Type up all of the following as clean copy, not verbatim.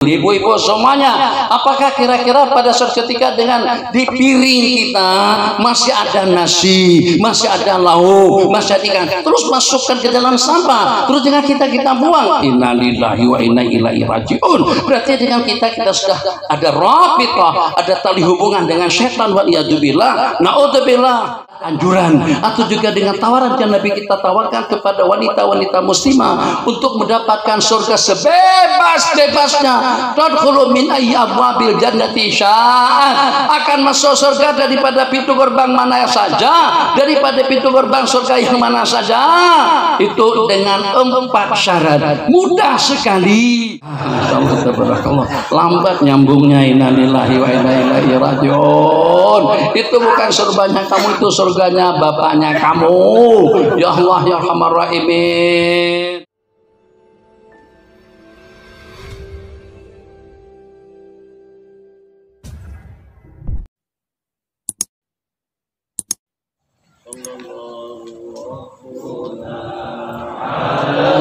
Ibu-ibu semuanya, apakah kira-kira pada suatu ketika dengan di piring kita masih ada nasi, masih ada lauk, masih ada ikan, terus masukkan ke dalam sampah, terus dengan kita buang, innalillahi wa inna ilaihi rajiun. Berarti dengan kita sudah ada rabitah, ada tali hubungan dengan setan, wa iyadzubillah, naudzubillah. Anjuran atau juga dengan tawaran yang Nabi kita tawarkan kepada wanita-wanita muslimah untuk mendapatkan surga sebebas-bebasnya. Tadkhulu min ayyi abwabil jannati sya'at, akan masuk surga daripada pintu gerbang mana saja, daripada pintu gerbang surga yang mana saja, itu dengan 4 syarat. Mudah sekali. Lambat nyambungnya. Innalillahi wa inna ilaihi rajiun. Itu bukan surganya kamu, itu surganya bapaknya kamu. Ya Allah ya Arhamar Rahimin.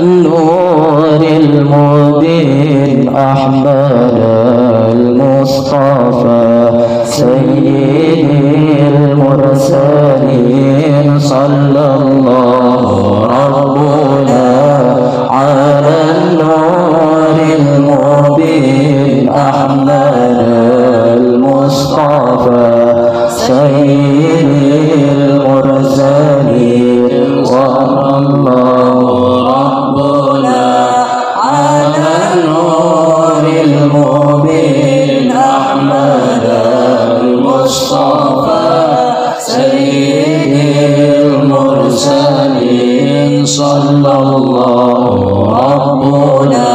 Nuril Mubin Ahmad al-Mustafa Sayyidil Mursalin Sallallahu Rabbuna ala Nuril Mubin Ahmad al-Mustafa Sayyidil Mursalin Sallallahu Rabbuna ala Nuril Mubin Ahmad al-Mustafa Sayyidil Mursalin Sallallahu Rabbuna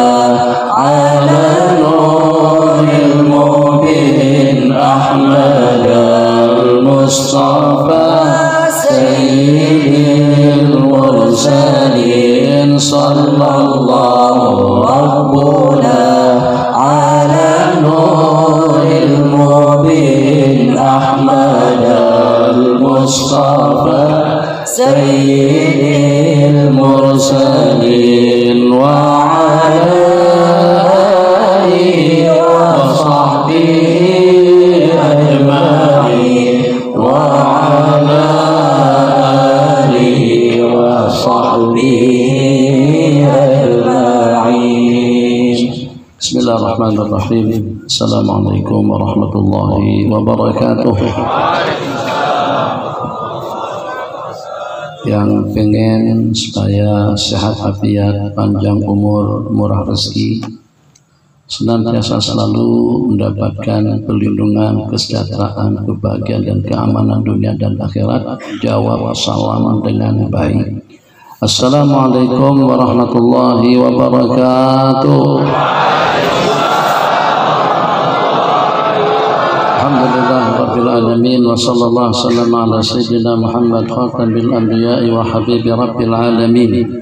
ala Nuril Mubin Ahmad al-Mustafa Sayyidil Mursalin Sallallahu Rabbuna ala Nuril Mubin Ahmad al-Mustafa Sayyidil Mursalin wa ala alihi wa sahbihi ajma'in wa ala alihi wa sahbihi ajma'in. Bismillahirrahmanirrahim. Assalamualaikum warahmatullahi wabarakatuh. Yang pengen supaya sehat afiat, panjang umur, murah rezeki, senantiasa selalu mendapatkan perlindungan, kesejahteraan, kebahagiaan dan keamanan dunia dan akhirat, jawab salam dengan baik. Assalamualaikum warahmatullahi wabarakatuh. Alhamdulillah rabbil alamin wa sallallahu sallam ala sayyidina Muhammad khatamil anbiya'i wa habibi rabbil alamin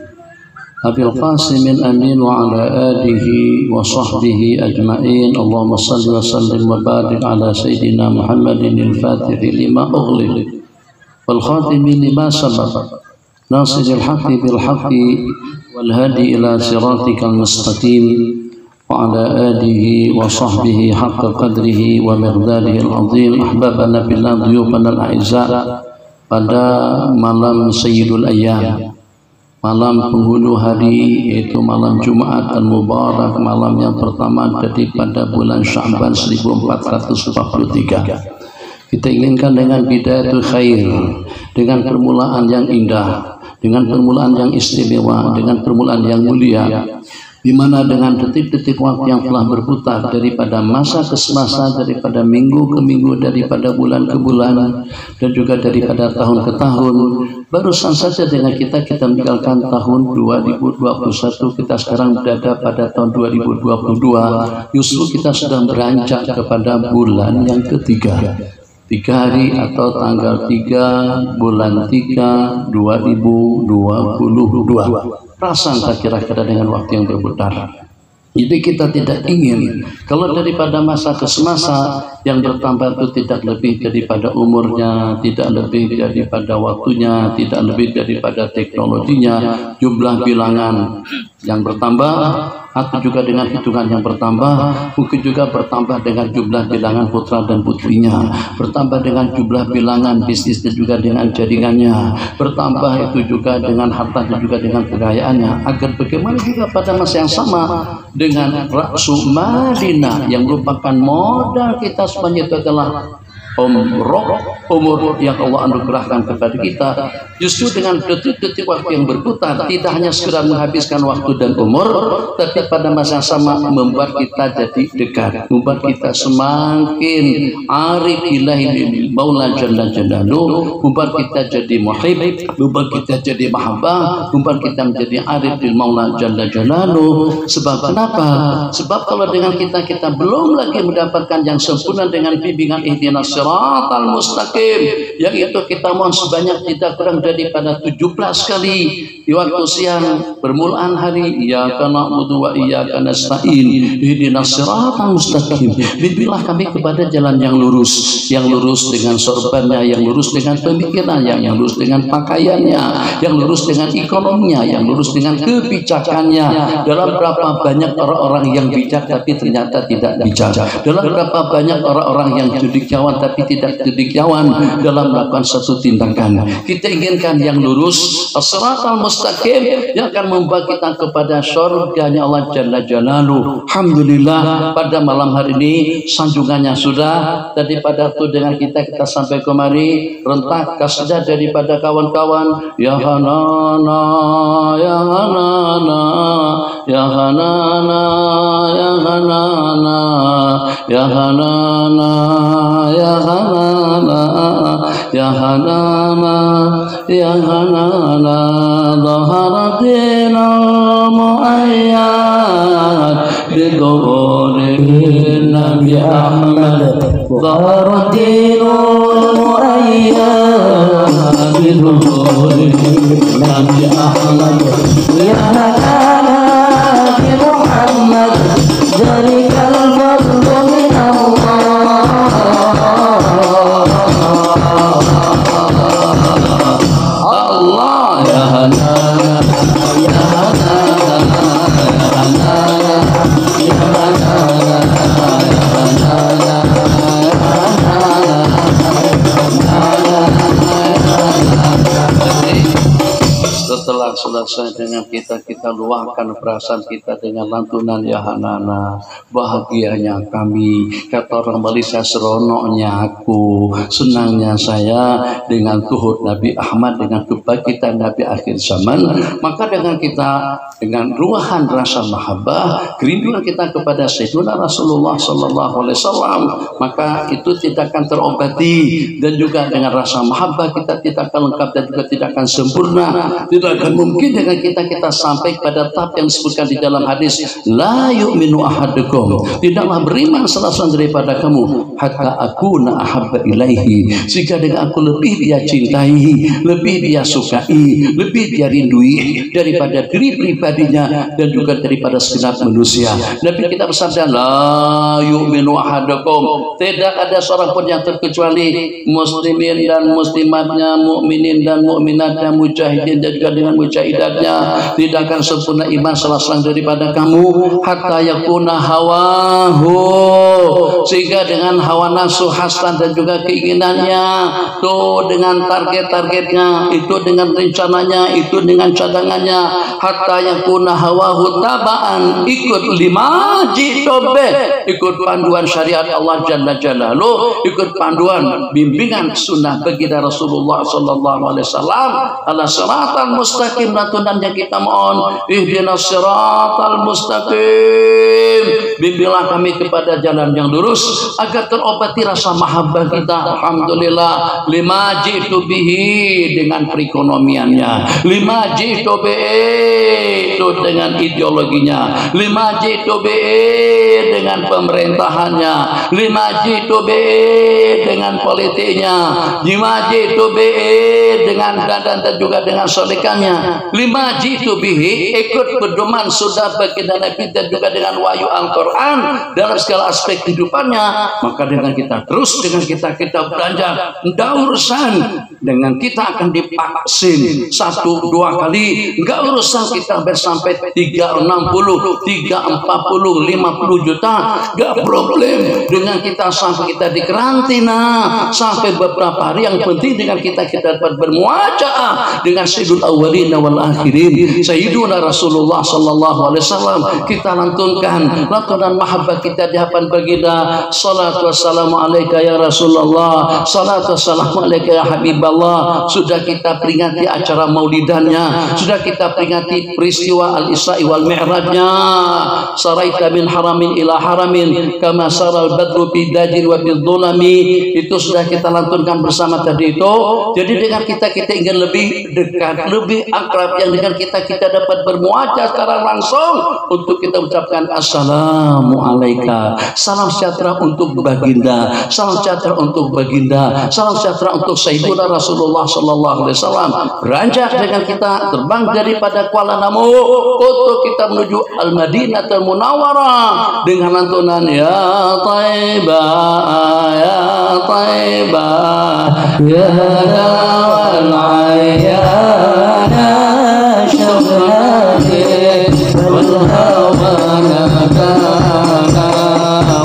Abil Qasim Amin wa ala alihi wa sahbihi ajma'in. Allahumma salli wa sallim wa barik ala sayyidina Muhammadin al-fatih lima ughliq wal khatimi lima sabaq nasiril haqqi bil haqqi wal hadi ila siratikal mustaqim wa ala alihi wa sahbihi haqqa qadrihi wa miqdarihi al-azim. Ahbabana billah, duyufana al-a'izza, pada malam Sayyidul Ayyam, malam penghulu hari, yaitu malam Jumat al-Mubarak, malam yang pertama daripada bulan Sya'ban 1443. Kita inginkan dengan bidayatul khair, dengan permulaan yang indah, dengan permulaan yang istimewa, dengan permulaan yang mulia, di mana dengan detik-detik waktu yang telah berputar daripada masa ke semasa, daripada minggu ke minggu, daripada bulan ke bulan, dan juga daripada tahun ke tahun. Barusan saja dengan kita meninggalkan tahun 2021, kita sekarang berada pada tahun 2022. Justru kita sedang beranjak kepada bulan yang ketiga, 3 hari atau tanggal 3 bulan 3 2022. Perasaan tak kira-kira dengan waktu yang berputar. Jadi kita tidak ingin kalau daripada masa ke semasa yang bertambah itu tidak lebih daripada umurnya, tidak lebih daripada waktunya, tidak lebih daripada teknologinya, jumlah bilangan yang bertambah atau juga dengan hitungan yang bertambah, mungkin juga bertambah dengan jumlah bilangan putra dan putrinya, bertambah dengan jumlah bilangan bisnis dan juga dengan jaringannya, bertambah itu juga dengan harta dan juga dengan kekayaannya, agar bagaimana juga pada masa yang sama dengan Ra'su Madinah yang merupakan modal kita semuanya itu adalah umur yang Allah anugerahkan kepada kita. Justru dengan detik-detik waktu yang berputar, tidak hanya sekedar menghabiskan waktu dan umur, tapi pada masa yang sama membuat kita jadi dekat, membuat kita semakin arif ilahi maula jalla jalaluhu, membuat kita jadi muhib, membuat kita jadi mahabbah, membuat kita menjadi arif bil maula jalla jalaluhu. Sebab kenapa? Sebab kalau dengan kita belum lagi mendapatkan yang sempurna dengan bimbingan ihdinas siratal mustaqim, yang itu kita mohon sebanyak tidak kurang daripada 17 kali di waktu siang permulaan hari, iyyaka na'budu wa iyyaka nasta'in ihdinas siratal mustaqim, bimbinglah kami kepada jalan yang lurus dengan sorbannya, yang lurus dengan pemikirannya, yang lurus dengan pakaiannya, yang lurus dengan ekonominya, yang lurus dengan kebijakannya. Dalam berapa banyak orang-orang yang bijak tapi ternyata tidak bijak, dalam berapa banyak orang-orang yang cendekiawan tapi tidak cendekiawan dalam melakukan satu tindakan. Kita inginkan yang lurus, as-siratal mustaqim, yang akan membawa kita kepada surganya Allah Jalla Jalaluhu. Alhamdulillah pada malam hari ini sanjungannya sudah. Daripada itu dengan kita sampai kemari, rentak kasdah daripada kawan-kawan, ya Hanana, ya Hanana, ya Hanana, ya Hanana, ya Hanana, ya Hanana, ya Hanana, ya Hanana, dhaharatinal mu'ayyad bidurin Nabi Ahmad, dhaharatinal mu'ayyad bidurin Nabi Ahmad, ya Hanana bi Muhammad, jalikal fadlu min Allah, ya Hanana, ya Hanana, ya Hanana, ya Hanana, ya Hanana, setelah selesai dengan kita luahkan perasaan kita dengan lantunan ya Hanana. Bahagianya kami, kata orang Malaysia, seronoknya aku, senangnya saya dengan tuhud Nabi Ahmad, dengan kebangkitan Nabi akhir zaman. Maka dengan kita, dengan ruahan rasa mahabbah, kerinduan kita kepada Sayyidina Rasulullah Sallallahu Alaihi Wasallam, maka itu tidak akan terobati. Dan juga dengan rasa mahabbah kita tidak akan lengkap dan juga tidak akan sempurna. Tidak akan mungkin dengan kita sampai pada tahap yang disebutkan di dalam hadis, la yu'minu ahadukum, tidaklah beriman salah seorang daripada kamu, hatta akuna ahabba ilaihi, sehingga dengan aku lebih dia cintai, lebih dia sukai, lebih dia rindui daripada diri pribadinya dan juga daripada segenap manusia. Nabi kita bersabda, la yu'minu ahadukum, tidak ada seorang pun yang terkecuali muslimin dan muslimatnya, mukminin dan mukminatnya, mujahidin dan juga dengan mujahidatnya, tidak akan sempurna iman salah seorang daripada kamu hatta yakuna hawahu, sehingga dengan hawa nafsu, hasad dan juga keinginannya, tuh dengan target-targetnya, itu dengan rencananya, itu dengan cadangannya, hatta yakuna hawahu tabaan, ikut lima jitobe, ikut panduan syariat Allah Jalla Jalaluhu, ikut panduan bimbingan sunnah baginda Rasulullah Sallallahu Alaihi Wasallam, ala siratal mustaqim. Lantunan yang kita mohon, ihdinas siratal mustaqim, bimbinglah kami kepada jalan yang lurus agar terobati rasa mahabbah kita. Alhamdulillah, lima jitu bihi, dengan perekonomiannya, lima jitu bihi itu dengan ideologinya, lima jitu bihi dengan pemerintahannya, lima jitu bihi dengan politiknya, lima jitu bihi dengan dan juga dengan sodekannya, lima jitu bihi, ikut pedoman sudah baginda Nabi dan juga dengan wahyu Al-Quran dalam segala aspek kehidupannya, maka dengan kita terus, dengan kita belanja, nggak urusan dengan kita akan divaksin 1-2 kali, nggak urusan kita sampai 360, 340, 50 juta, nggak problem dengan kita sampai kita di karantina sampai beberapa hari. Yang penting dengan kita dapat bermuajaah dengan Sayyidul Awwalin wal Akhirin, Sayyiduna Rasulullah sallallahu alaihi wasallam. Kita lantunkan lantunan mahabbah kita di hadapan baginda. Salatu wassalamu alaika ya Rasulullah, salatu wassalamu alaika ya Habiballah. Sudah kita peringati acara maulidannya, sudah kita peringati peristiwa al-Isra wal Mi'rajnya. Saraita min haramin ila haramin kama saral badru bidajin wa bidhulami. Itu sudah kita lantunkan bersama tadi itu. Jadi dengan kita ingin lebih dekat, lebih akrab, yang dengan kita dapat bermuajah secara langsung untuk kita ucapkan assalamu alaika, salam sejahtera untuk baginda, salam sejahtera untuk baginda, salam sejahtera untuk Sayyidina Rasulullah sallallahu alaihi wasallam. Beranjak dengan kita terbang daripada Kuala Namu untuk kita menuju Al-Madinatul Munawwarah dengan lantunan ya Taibah ya Taibah ya wal ayyana syamali wal hawana kana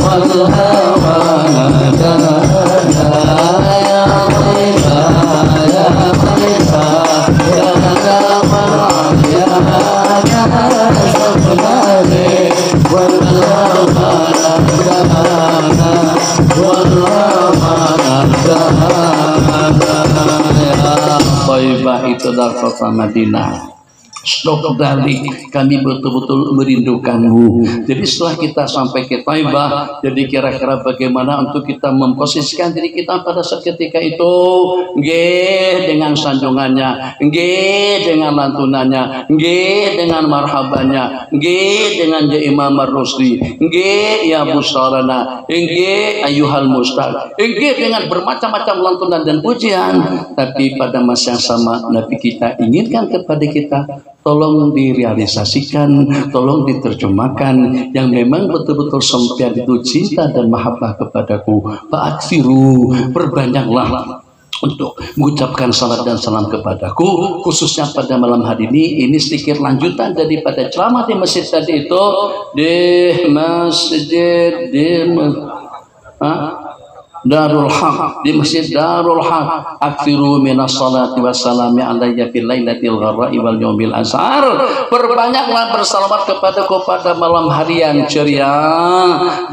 wal hawana kana ya Taibah ya Taibah ya wal ayyana syamali wal hawana kana wal hawana kana. Taibah itu adalah kota Madinah. Stok dalik, kami betul-betul merindukanmu. Jadi setelah kita sampai ke Taibah, jadi kira-kira bagaimana untuk kita memposisikan diri kita pada seketika itu, dengan sanjungannya, dengan lantunannya, dengan marhabannya, dengan ya Imam Ar-Rusli, ya Busarana, ayuhal mustaq, dengan bermacam-macam lantunan dan pujian. Tapi pada masa yang sama Nabi kita inginkan kepada kita, tolong direalisasikan, tolong diterjemahkan yang memang betul-betul sempian itu cinta dan mahabbah kepadaku. Fa'aksiru, perbanyaklah untuk mengucapkan salat dan salam kepadaku, khususnya pada malam hari ini. Ini sedikit lanjutan daripada ceramah di masjid tadi itu, di masjid Darul Haq, di masjid Darul Haq. Aksiru minas salati wassalami alayya fil lailatil gharra'i wal yaumil asar. Perbanyaklah bersalawat kepadaku pada malam hari yang ceria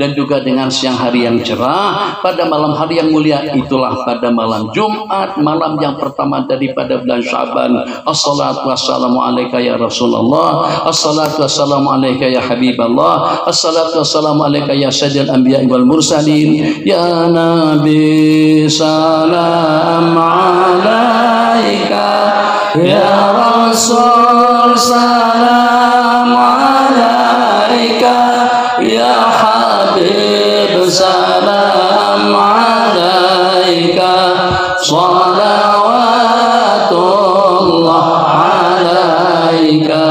dan juga dengan siang hari yang cerah pada malam hari yang mulia. Itulah pada malam Jumat, malam yang pertama daripada bulan Syaban. Assalatu wassalamu alaika ya Rasulullah, assalatu wassalamu alaika ya Habiballah, assalatu wassalamu alaika ya Sayyidil Anbiya wal Mursalin, ya Nabi salam alaika, ya Rasul salam alaika, ya Habib salam alaika, salawatullah alaika,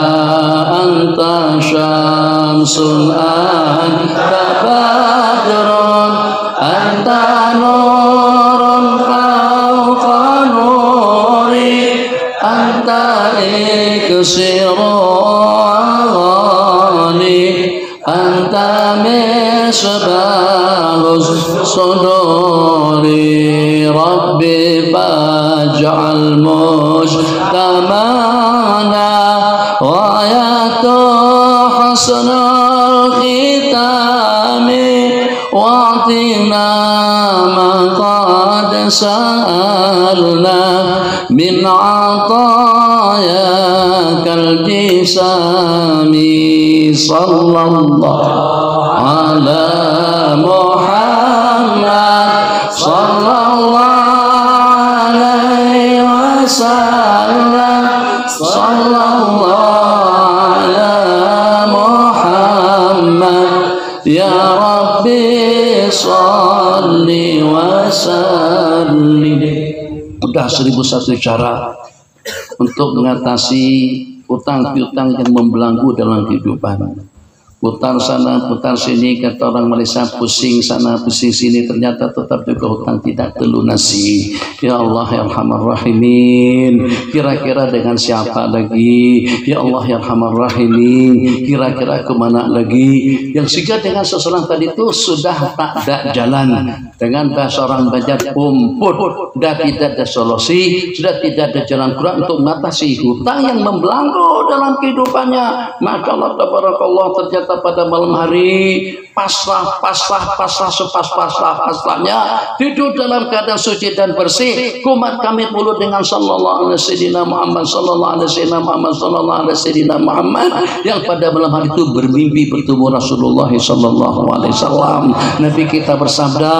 anta syamsun anta badrun anta nurun fawqa nuri, anta iksirani, anta misbahus suduri. Rabbi faj'al mujtamana ghayatu husnul khitami, wa'tina ma qad sa'alna min atayakal jisami. Sallallahu ala Muhammad sallallahu alaihi wasallam, sallallahu ala Muhammad ya Rabbi sholli wa sallim. Udah 1001 cara untuk mengatasi utang piutang yang membelenggu dalam kehidupan. Putar sana, putar sini, kata orang Malaysia, pusing sana, pusing sini, ternyata tetap juga hutang tidak terlunasi. Ya Allah ya Arhamar Rahimin, kira-kira dengan siapa lagi? Ya Allah ya Arhamar Rahimin, kira-kira kemana lagi? Yang sehingga dengan seseorang tadi itu sudah tak ada jalan. Dengan bahasa orang Banjar, umput, sudah tidak ada solusi, sudah tidak ada jalan keluar untuk mengatasi hutang yang membelenggu dalam kehidupannya. Maka Allah tabarakallah, ternyata pada malam hari pasrah sepas-pasrahnya tidur dalam keadaan suci dan bersih. Kumat kami puluh dengan sallallahu alaihi wasallam Muhammad, sallallahu alaihi wasallam Muhammad, sallallahu alaihi wasallam Muhammad, yang pada malam hari itu bermimpi bertemu Rasulullah sallallahu alaihi wasallam. Nabi kita bersabda,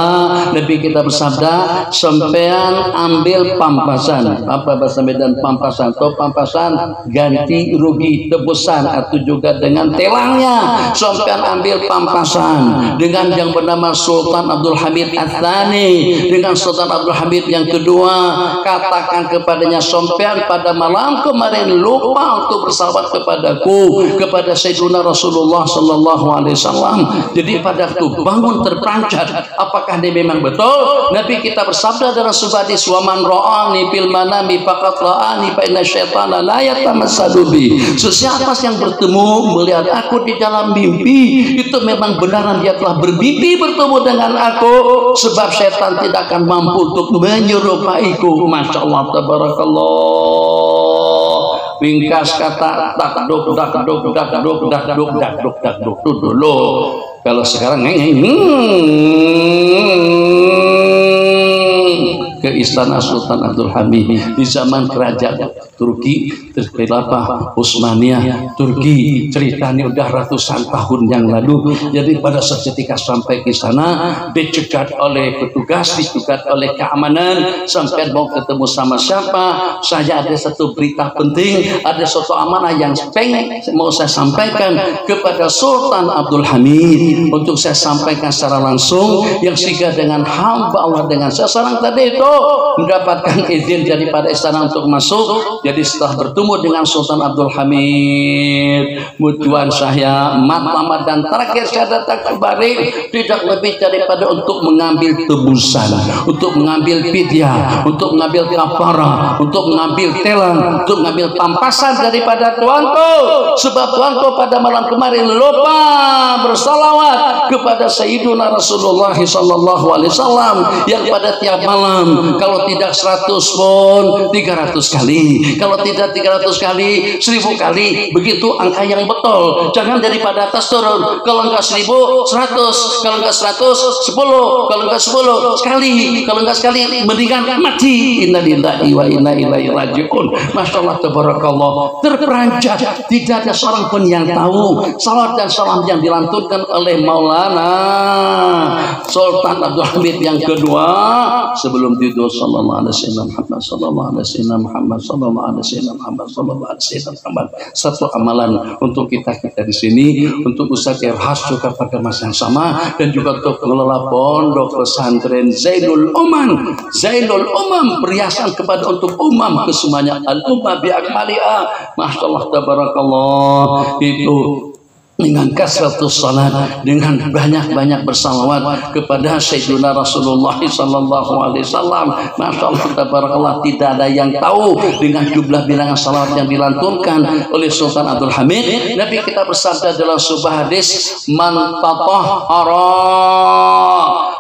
sampean ambil pampasan. Apa bahasa Medan pampasan? Atau pampasan ganti rugi tebusan, atau juga dengan telangnya. Sampean ambil pampasan dengan yang bernama Sultan Abdul Hamid Ats-Tsani, dengan Sultan Abdul Hamid yang kedua. Katakan kepadanya, sampean pada malam kemarin lupa untuk bersalawat kepadaku, kepada Sayyidina Rasulullah sallallahu alaihi wasallam. Jadi pada waktu bangun terperanjat, apakah ini memang betul? Nabi kita bersabda dalam sebuah hadis, wa man ra'ani fil manami faqad ra'ani fa inna syaitana la yatamassalu bi. Siapa yang bertemu melihat aku di dalam mimpi, itu memang benaran dia telah bermimpi bertemu dengan aku, sebab setan tidak akan mampu untuk menyerupaiku. Masya Allah tabarakallah. Ringkas kata dakduk dulu. Kalau sekarang ke istana Sultan Abdul Hamid di zaman kerajaan Turki, Khilafah Utsmaniyah Turki. Ceritanya udah ratusan tahun yang lalu. Jadi pada seketika sampai ke sana, dicegat oleh petugas, dicegat oleh keamanan. Sampai mau ketemu sama siapa? Saya ada satu berita penting, ada suatu amanah yang mau saya sampaikan kepada Sultan Abdul Hamid, untuk saya sampaikan secara langsung, yang sehingga dengan hamba Allah, dengan seseorang tadi itu mendapatkan izin daripada istana untuk masuk. Jadi setelah bertemu dengan Sultan Abdul Hamid, tujuan saya matlamat dan terakhir saya datang kembali tidak lebih daripada untuk mengambil tebusan, untuk mengambil fidyah, untuk mengambil kafarah, untuk mengambil telang, untuk mengambil pampasan daripada tuanku. Sebab tuanku pada malam kemarin lupa bersalawat kepada Sayyiduna Rasulullah sallallahu alaihi wasallam, yang pada tiap malam kalau tidak 100 pun 300 kali, kalau tidak 300 kali 1000 kali, begitu angka yang betul. Jangan daripada atas turun, kalau enggak 1000 100, kalau enggak 100 10, kalau enggak 10 sekali, kalau enggak sekali mendingan mati. Innalillahi wa inna ilaihi rajiun. Masyaallah tabarakallah, terperanjat, tidak ada seorang pun yang tahu salawat dan salam yang dilantunkan oleh Maulana Sultan Abdul Hamid yang kedua sebelum tidur, sallallahu alaihi wasallam Muhammad, sallallahu alaihi wasallam Muhammad, sallallahu alaihi wasallam Muhammad, sallallahu alaihi wasallam Muhammad. Satu amalan untuk kita di sini, untuk Ustaz Irhas juga pada masa yang sama, dan juga untuk pengelola pondok pesantren Zainul Umam, perhiasan kepada untuk umam kesemuanya, al ummah bi akmaliha. Masyaallah tabarakallah, itu dengan kasratus salat, dengan banyak-banyak bersalawat kepada Sayyidina Rasulullah sallallahu alaihi wasallam. Masyaallah tabarakallah, tidak ada yang tahu dengan jumlah bilangan salawat yang dilantunkan oleh Sultan Abdul Hamid. Nabi kita bersabda dalam sebuah hadis, man tatahhara,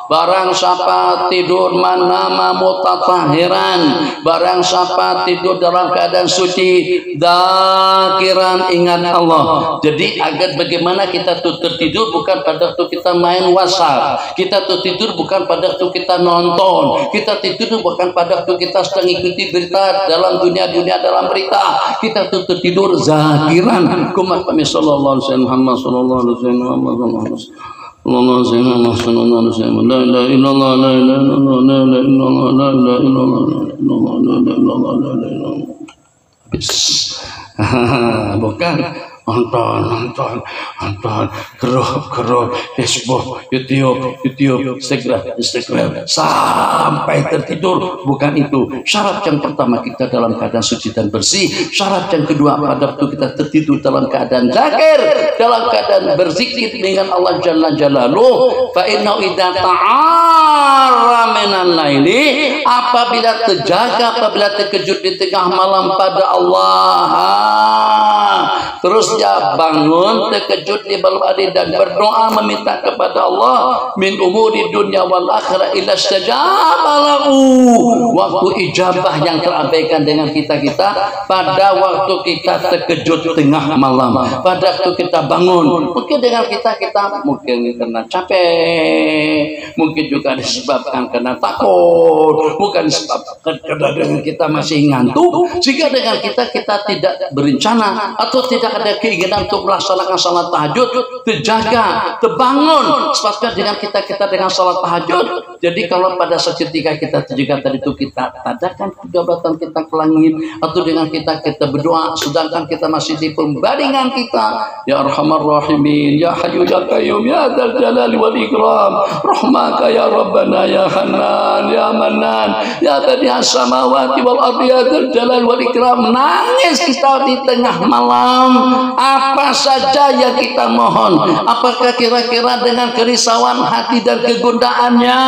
barang siapa tidur manama mutatahhiran, barang siapa tidur dalam keadaan suci, dakiran, ingat Allah. Jadi agar bagaimana kita tuh tertidur bukan pada waktu kita main WhatsApp, kita tuh tidur bukan pada waktu kita nonton, kita tidur bukan pada waktu kita sedang ikuti berita dalam dunia dalam berita, kita tuh tertidur zakiran. Kumat kami sallallahu alaihi wasallam Muhammad, sallallahu alaihi wasallam Muhammad, sallallahu alaihi wasallam la ilaha illallah, la ilaha illallah, la ilaha illallah, la ilaha illallah, la ilaha illallah. Bukan nonton, keruh, Facebook, YouTube, Instagram, sampai tertidur. Bukan itu syarat yang pertama, kita dalam keadaan suci dan bersih. Syarat yang kedua, pada waktu kita tertidur dalam keadaan zakir, dalam keadaan berzikir dengan Allah Jalla Jalaluhu. Fa innahu idza ta'arra minan laili, apabila terjaga, apabila terkejut di tengah malam pada Allah, terus dia bangun terkejut di malam hari dan berdoa meminta kepada Allah min umuri dunya wal akhirah illa istajaba lahu. Waktu ijabah yang terabaikan dengan kita pada waktu kita terkejut tengah malam, pada waktu kita bangun. Mungkin dengan kita mungkin karena capek, mungkin juga disebabkan karena takut, bukan disebabkan karena dengan kita masih ngantuk, sehingga dengan kita tidak berencana atau tidak ada keinginan untuk melaksanakan salat tahajud, terjaga, terbangun sebabkan dengan kita dengan salat tahajud. Jadi kalau pada seketika kita terjaga tadi itu, kita adakan kejabatan kita ke langit, atau dengan kita berdoa sedangkan kita masih di pembaringan kita, ya Arhamar Rahimin, ya Hayyu ya Qayyum, ya Dzal Jalali wal Ikram, rahmaka ya Rabbana ya Hanan ya Manan ya Badi'as samawati wal ardi ya Dzal Jalali wal Ikram. Nangis kita di tengah malam, apa saja yang kita mohon. Apakah kira-kira dengan kerisauan hati dan kegundaannya,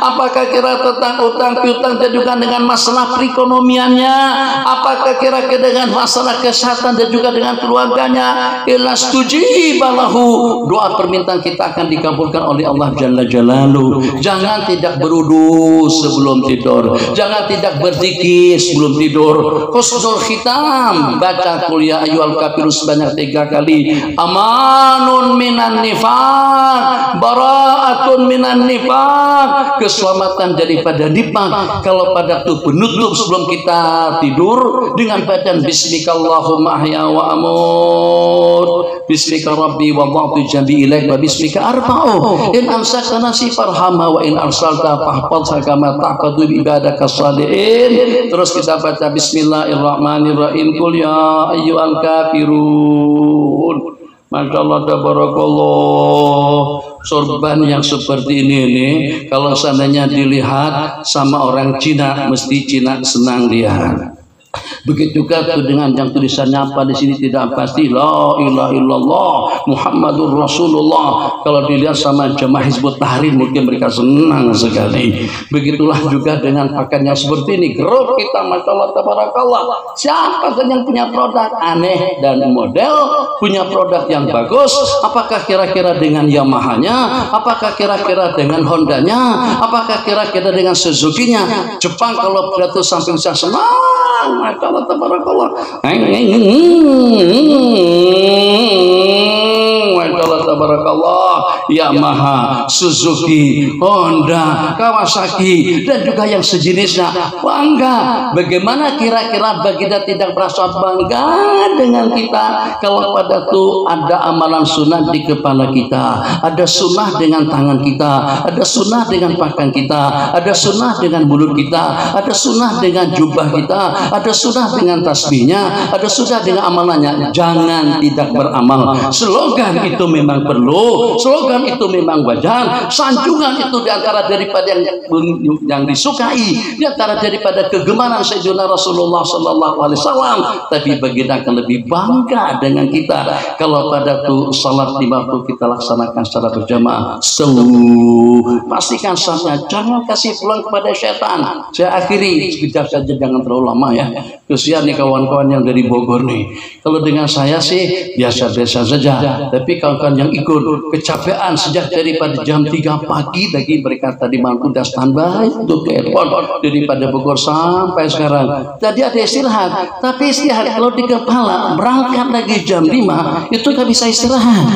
apakah kira tentang utang piutang dan juga dengan masalah perekonomiannya, apakah kira-kira dengan masalah kesehatan dan juga dengan keluarganya, ilastujibalahu, doa permintaan kita akan dikabulkan oleh Allah Jalla Jalaluhu. Jangan tidak berudu sebelum tidur, jangan tidak berzikir sebelum tidur. Husnul khitam, baca qul ya ayyuhal kafirun sebanyak 3 kali. Amanun minan nifaq, bara'atun minan nifaq, keselamatan daripada nifaq. Kalau pada waktu penutup sebelum kita tidur dengan bacaan bismikallahumma ahya wa amut, bismika rabbi wa wada'tu jambi ilaik wa bismika arba'u, in amsakta nafsi farhamha wa in arsalta fahfazha kama ta'qadu bi ibadaka shalihin. Terus kita baca bismillahirrahmanirrahim, qul ya ayyuhal kafirun. Masya Allah, tabarakallah. Sorban yang seperti ini nih, kalau seandainya dilihat sama orang Cina, mesti Cina senang lihat. Begitu juga dengan yang tulisannya apa di sini tidak pasti, la ilaha illallah Muhammadur Rasulullah. Kalau dilihat sama jamaah Hizbut Tahrir mungkin mereka senang sekali. Begitulah juga dengan pakaiannya seperti ini. Grup kita, masya Allah, tabarakallah. Siapa saja yang punya produk aneh dan model, punya produk yang bagus, apakah kira-kira dengan Yamaha-nya, apakah kira-kira dengan Honda-nya, apakah kira-kira dengan Suzuki-nya. Jepang kalau jatuh samping saya senang, masya Allah, tabarakallah. Tabarakallah, Yamaha, Suzuki, Honda, Kawasaki, dan juga yang sejenisnya. Bangga. Bagaimana kira-kira baginda tidak merasa bangga dengan kita kalau pada itu ada amalan sunnah di kepala kita, ada sunnah dengan tangan kita, ada sunnah dengan pakaian kita, ada sunnah dengan mulut kita, ada sunnah dengan jubah kita, ada sunnah dengan tasbihnya, ada sunnah dengan amalannya. Jangan tidak beramal. Slogan itu memang perlu, slogan itu memang wajar, sanjungan itu diantara daripada yang disukai, diantara daripada kegemaran Sayyidina Rasulullah Sallallahu Alaihi Wasallam. Tapi baginda akan lebih bangga dengan kita kalau pada tu salat di waktu kita laksanakan secara berjamaah. Pastikan saja, jangan kasih peluang kepada setan. Saya akhiri sekejap saja, jangan terlalu lama ya. Kesian nih kawan-kawan yang dari Bogor nih. Kalau dengan saya sih biasa-biasa saja, tapi kawan-kawan yang ikut kecapean sejak daripada jam 3 pagi lagi mereka tadi malam udah standby untuk ke airport daripada Bogor sampai sekarang. Tadi ada istirahat, tapi istirahat kalau di kepala berangkat lagi jam 5 itu gak bisa istirahat.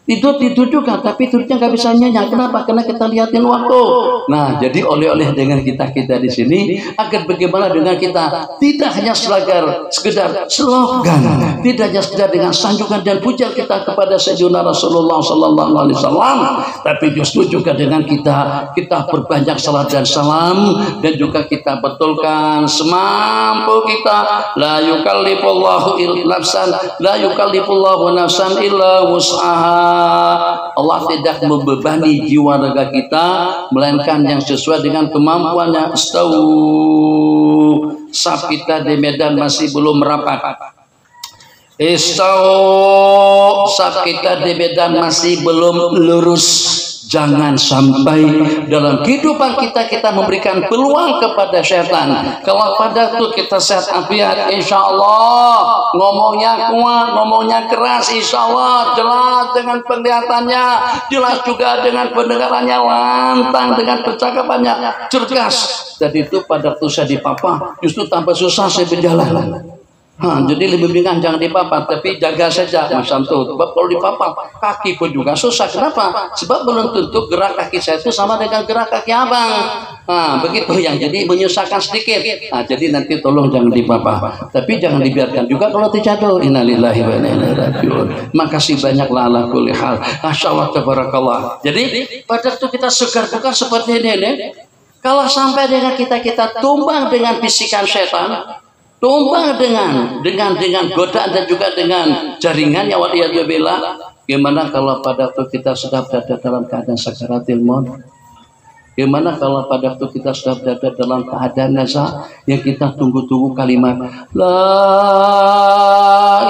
Tidur juga, tapi tidurnya nggak bisa nyenyak. Kenapa? Karena kita lihatin waktu. Nah, jadi oleh-oleh dengan kita di sini, agar bagaimana dengan kita tidak hanya sekedar slogan, tidak hanya sekedar dengan sanjungan dan puja kita kepada Sayyidina Rasulullah Sallallahu Alaihi Wasallam, tapi justru juga dengan kita perbanyak salat dan salam, dan juga kita betulkan semampu kita. La yukallifullahu nafsan illa wus'aha. Allah tidak membebani jiwa raga kita, melainkan yang sesuai dengan kemampuannya. Istau, saf kita di medan masih belum merapat. Istau, saf kita di medan masih belum lurus. Jangan sampai dalam kehidupan kita memberikan peluang kepada setan. Kalau pada itu kita sehat afiat, insya Allah ngomongnya kuat, ngomongnya keras, insya Allah jelas dengan penglihatannya, jelas juga dengan pendengarannya, lantang dengan percakapannya, cerdas. Dan itu pada waktu saya dipapa, justru tambah susah saya berjalan. Jadi lebih mendingan jangan dipapar, tapi jaga saja Mas Santo. Sebab kalau dipapar kaki pun juga susah. Kenapa? Sebab belum tentu gerak kaki saya itu sama dengan gerak kaki abang. Begitu yang jadi menyusahkan sedikit. Jadi nanti tolong jangan dipapar, tapi jangan dibiarkan juga kalau terjatuh. Innalillahi wa inna ilaihi raji'un. Makasih banyaklah ala kulli hal. Masyaallah tabarakallah. Jadi pada waktu kita segar bukan seperti ini. Kalau sampai dengan kita tumbang dengan bisikan setan, tumbang dengan godaan dan juga dengan jaringannya, waliyadzubillah. Gimana kalau pada waktu kita sudah berada dalam keadaan sakaratil maut? Gimana kalau pada waktu kita sudah berada dalam keadaan nazar yang kita tunggu-tunggu kalimat la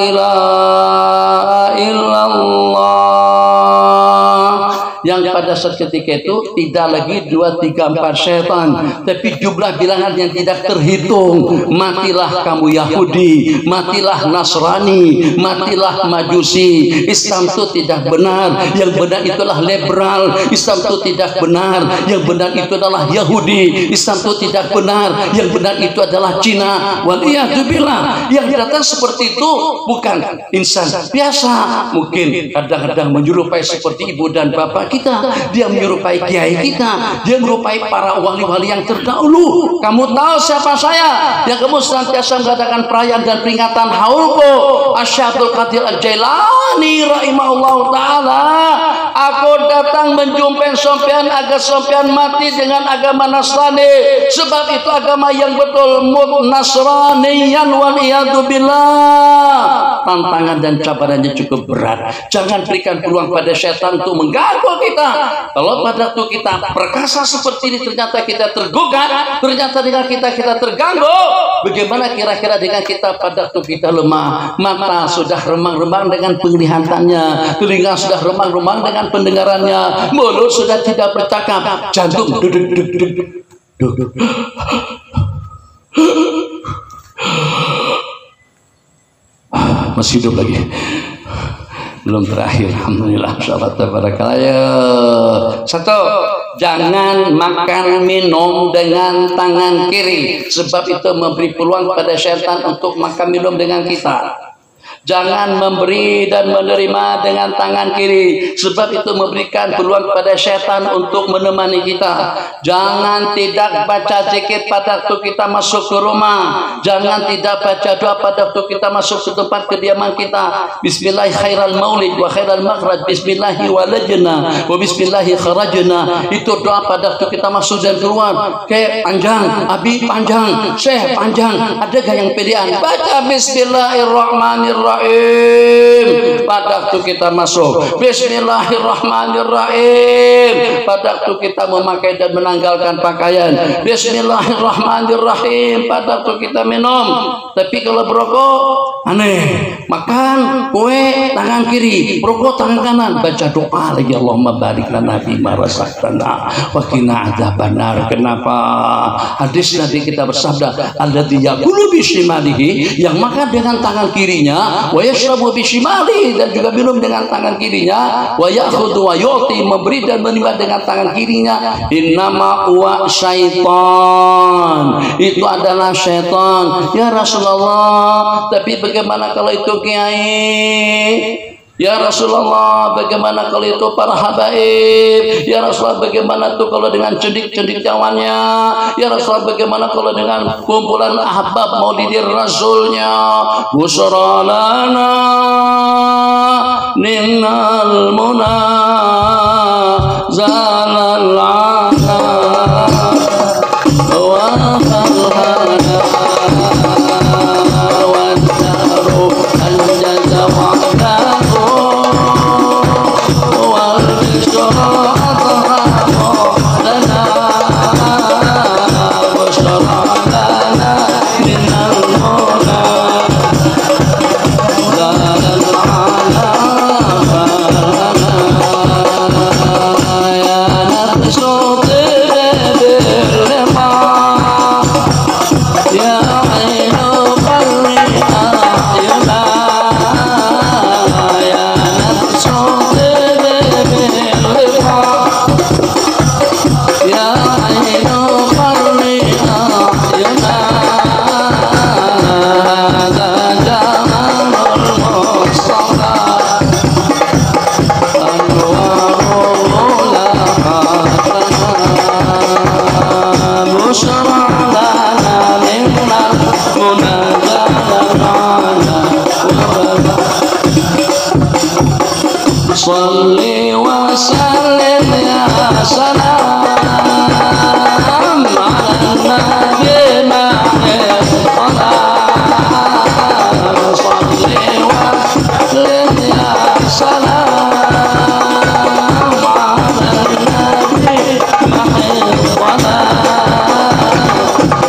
ilaha illallah, yang pada saat ketika itu tidak lagi 2, 3, 4 setan, tapi jumlah bilangan yang tidak terhitung. Matilah kamu Yahudi, matilah Nasrani, matilah Majusi. Islam itu tidak benar, yang benar itulah liberal. Islam itu tidak benar, yang benar itu adalah Yahudi. Islam itu tidak benar, yang benar itu adalah Cina. Waliyadzubillah. Yang datang seperti itu bukan insan biasa, mungkin kadang-kadang menyerupai seperti ibu dan bapak kita, dia menyerupai kiai kita, dia menyerupai para wali-wali yang terdahulu. Kamu tahu siapa saya? Yang kamu senantiasa mengadakan perayaan dan peringatan haulku, Asy'abdul Qadir Al-Jailani rahimahullah taala. Aku datang menjumpai sampean agar sampean mati dengan agama Nasrani, sebab itu agama yang betul Nasraniyan waliyadzubillah. Tantangan dan cabarannya cukup berat. Jangan berikan peluang pada setan untuk mengganggu kita. Kalau pada waktu kita perkasa seperti ini ternyata kita tergugat, ternyata dengan kita terganggu, bagaimana kira-kira dengan kita pada waktu kita lemah? Mata sudah remang-remang dengan penglihatannya, telinga sudah remang-remang dengan pendengarannya, mulut sudah tidak bercakap, jantung duduk. Masih hidup lagi, belum terakhir. Alhamdulillah, insyaallah tabarakallah. Satu, jangan makan minum dengan tangan kiri, sebab itu memberi peluang pada syaitan untuk makan minum dengan kita. Jangan memberi dan menerima dengan tangan kiri, sebab itu memberikan peluang kepada setan untuk menemani kita. Jangan tidak baca zikir pada waktu kita masuk ke rumah. Jangan tidak baca doa pada waktu kita masuk ke tempat kediaman kita. Bismillahi khairal maulid wa khairal makhraj, bismillahi walajna wa bismillahi kharajna. Itu doa pada waktu kita masuk dan keluar. Kayak panjang, abi panjang, syekh panjang. Adakah yang pilihan? Baca bismillahirrahmanirrahim pada waktu kita masuk, bismillahirrahmanirrahim pada waktu kita memakai dan menanggalkan pakaian, bismillahirrahmanirrahim pada waktu kita minum. Tapi kalau berokok aneh, makan kue tangan kiri, berokok tangan kanan, baca doa lagi, Allahumma barik lana bima razaqtana wa qina adzabannar. Kenapa? Hadis Nabi kita bersabda, alladzi yaqulu bishimalihi, yang makan dengan tangan kirinya, wa yashrabu bishimali, dan juga minum dengan tangan kirinya, wa ya'khudhu wa yu'ti, memberi dan menerima dengan tangan kirinya. Innama huwa syaitan, itu adalah syaitan. Ya Rasulullah, tapi bagaimana kalau itu kiai? Ya Rasulullah, bagaimana kalau itu para habaib? Ya Rasulullah, bagaimana tuh kalau dengan cendik-cendikiawannya? Ya Rasulullah, bagaimana kalau dengan kumpulan ahbab maulidir rasulnya? Busra lana ninnal muna zalal ana wa khalhana wa daru anjaza wa'dahu Salli wa sallim ya salam ala nabi ma'al salam. Salli wa sallim ya salam ala nabi ma'al salam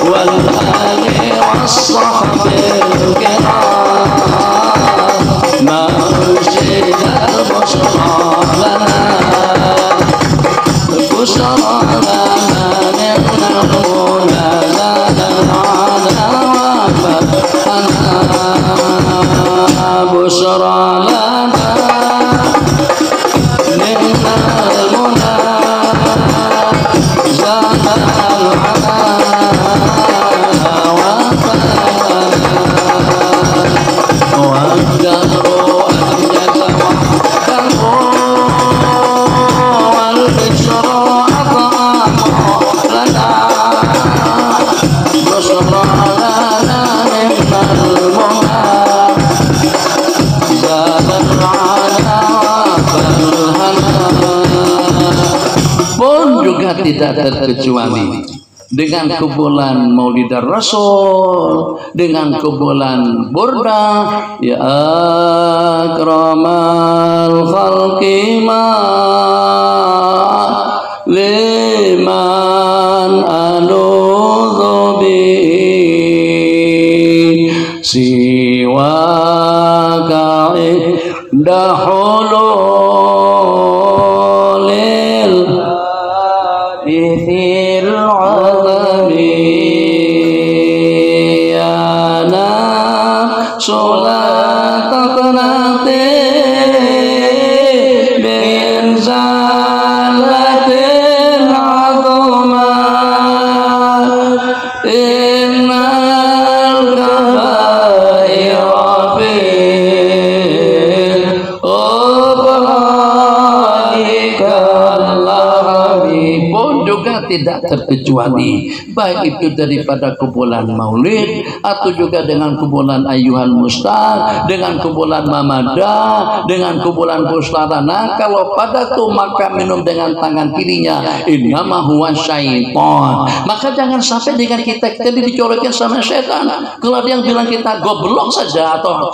wal ali was sahbil kiram ma'ushid al-busra lana busra lana ni'mal mula zadan ala wafana busra lana ni'mal mula zadan ala tidak terkecuali dengan kumpulan Maulid Rasul, dengan kumpulan burda ya akramal khalqi ma liman aludhu bi siwaka dahulul بذي العظم يا نفس لا تقنطي من زلة العظمى إن الكبائر في أبرائك juga tidak terkecuali, baik itu daripada kumpulan maulid atau juga dengan kumpulan Ayyuhal Mustaq, dengan kumpulan Mamada, dengan kumpulan Bustarana. Kalau pada tuh maka minum dengan tangan kirinya, innama huwa syaitan. Maka jangan sampai dengan kita dicolokin sama setan. Kalau dia yang bilang kita goblok saja atau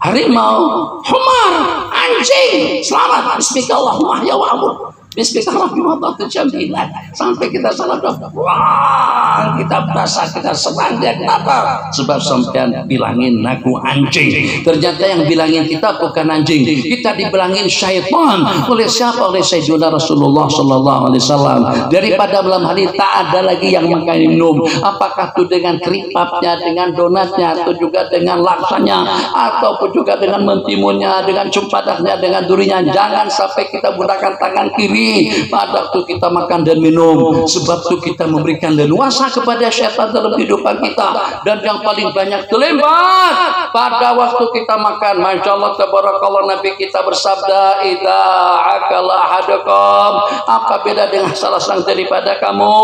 harimau, humar, anjing, selamat bismillahirrahmanirrahim ya wa'amur bismillahirrahmanirrahim sampai kita salah wah kita merasa kita serangga. Kenapa? Sebab sampean bilangin aku anjing, ternyata yang bilangin kita bukan anjing, kita dibilangin syaitan. Oleh siapa? Oleh Sayyidina Rasulullah sallallahu alaihi wasallam. Daripada malam hari tak ada lagi yang makan minum, apakah itu dengan keripapnya, dengan donatnya, atau juga dengan laksanya, ataupun juga dengan mentimunnya, dengan cempadaknya, dengan durinya. Jangan sampai kita gunakan tangan kiri pada waktu kita makan dan minum, sebab itu kita memberikan leluasa kepada syaitan dalam kehidupan kita. Dan yang paling banyak terlibat pada waktu kita makan. Masya Allah tabarakallah, Nabi kita bersabda, idza akala ahadukum, apa beda dengan salah seorang daripada kamu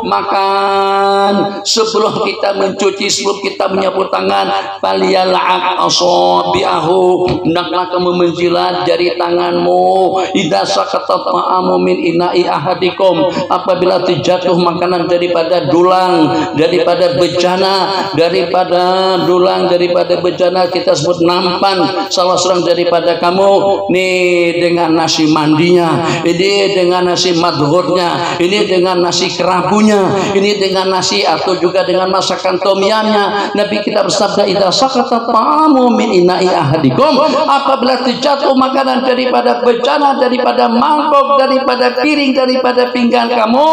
makan, sebelum kita mencuci, sebelum kita menyapu tangan, falyal'aq asabi'ahu, hendaklah kamu menjilat jari tanganmu. Idza saqata ta'amu min ina'i ahadikum, apabila terjatuh makanan daripada dulang, daripada bejana, daripada dulang, daripada bejana, kita sebut nampan salah seorang daripada kamu, nih dengan nasi mandinya, ini dengan nasi madghurnya, ini dengan nasi kerabunya, ini dengan nasi atau juga dengan masakan tomyamnya. Nabi kita bersabda, idza saqata ta'amu min ina'i ahadikum, apabila terjatuh makanan daripada bejana, daripada mangkok, daripada piring, daripada pinggan kamu,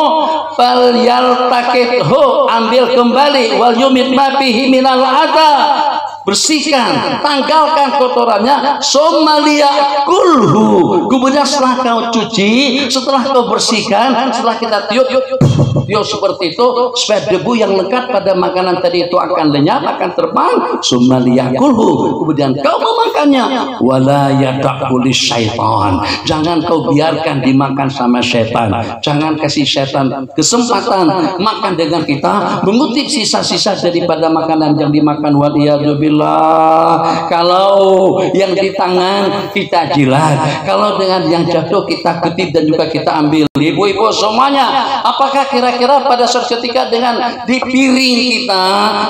falyaltaqithu, ambil kembali, wal yumit ma fihi minal adha, bersihkan, tanggalkan kotorannya, somaliyakulhu, kemudian setelah kau cuci, setelah kau bersihkan, setelah kita tiup seperti itu, supaya debu yang lekat pada makanan tadi itu akan lenyap, akan terbang, somaliyakulhu, kemudian kau memakannya, wala yada'u lisyaitan, jangan kau biarkan dimakan sama setan, jangan kasih setan kesempatan makan dengan kita, mengutip sisa-sisa daripada makanan yang dimakan. Waliyadzubillah. Kalau yang di tangan kita jilat, kalau dengan yang jatuh kita ketip dan juga kita ambil. Ibu-ibu semuanya, apakah kira-kira pada suatu ketika dengan di piring kita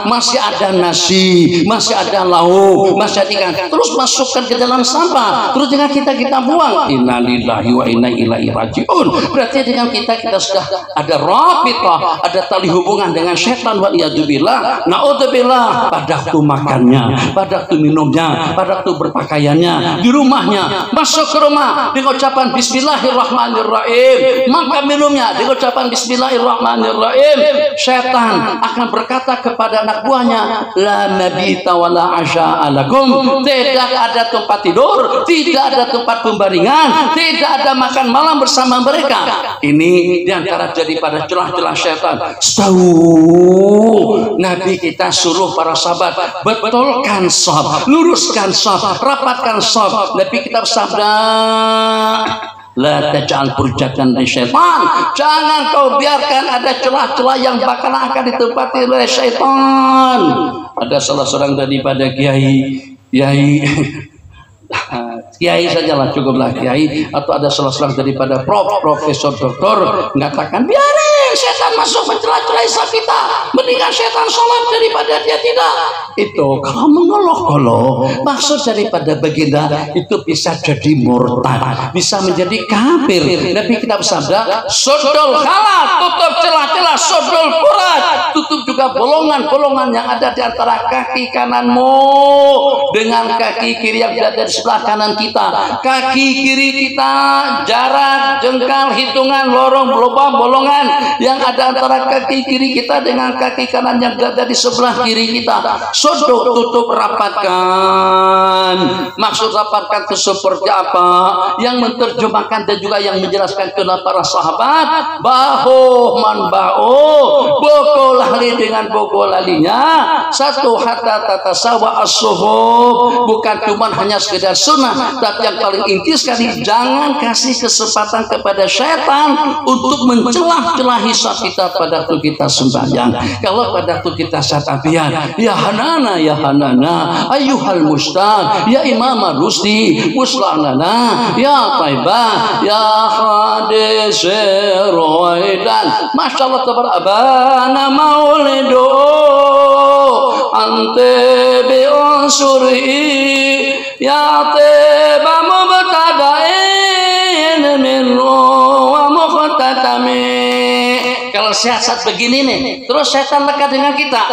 masih ada nasi, masih ada lauk, masih ada ikan, terus masukkan ke dalam sampah, terus dengan kita buang, innalillahi wa inna ilaihi rajiun, berarti dengan kita sudah ada rabitah, ada tali hubungan dengan setan. Waliyadzubillah, naudzubillah, pada waktu makannya, pada waktu minumnya, pada waktu berpakaiannya, di rumahnya, masuk ke rumah dengan ucapan bismillahirrahmanirrahim, maka minumnya dengan ucapan bismillahirrahmanirrahim, setan akan berkata kepada anak buahnya, la nabita wala asya'a lakum, tidak ada tempat tidur, tidak ada tempat pembaringan, tidak ada makan malam bersama mereka. Ini diantara jadi pada celah-celah setan. Tahu Nabi kita suruh para sahabat betulkan shaf, luruskan shaf, rapatkan shaf. Nabi kita bersabda, la taj'al furjatan li syaitan, jangan kau biarkan ada celah-celah yang bakalan akan ditempati oleh syaitan. Ada salah seorang daripada kiai sajalah, cukuplah kiai, atau ada salah seorang daripada profesor doktor mengatakan, biarin setan masuk mencela-cela Islam kita, mendingan setan sholat daripada dia tidak. Itu kalau mengeluh-keluh, maksud daripada baginda itu bisa jadi murtad, bisa menjadi kafir. Nabi kita bersabda, sodol khalat, tutup celah-celah, sodol furat, tutup juga bolongan-bolongan yang ada di antara kaki kananmu dengan kaki kiri yang berada di sebelah kanan kita. Kaki kiri kita jarak jengkal hitungan lorong lubang bolongan yang ada antara kaki kiri kita dengan kaki kanan yang berada di sebelah kiri kita. Sodok, tutup, rapatkan. Maksud rapatkan itu seperti apa? Yang menerjemahkan dan juga yang menjelaskan itulah para sahabat. Bahu man bahu, boko lali dengan boko lalinya, satu hatta tatasawa as-suhub, bukan cuma hanya sekedar sunnah, tapi yang paling inti sekali, jangan kasih kesempatan kepada syaitan untuk mencelah-celah hisab kita pada waktu kita sembahyang. Kalau pada waktu kita satabian, ya hanana ayyuhal mustaq, ya imam rusdi muslanana, ya taibah, ya hadis roidan, masyaallah tabarabana maulidu ante bi unsuri ya tiba mubtada'in minhu wa mukhtatami. Kalau siasat begini nih, terus setan lekat dengan kita,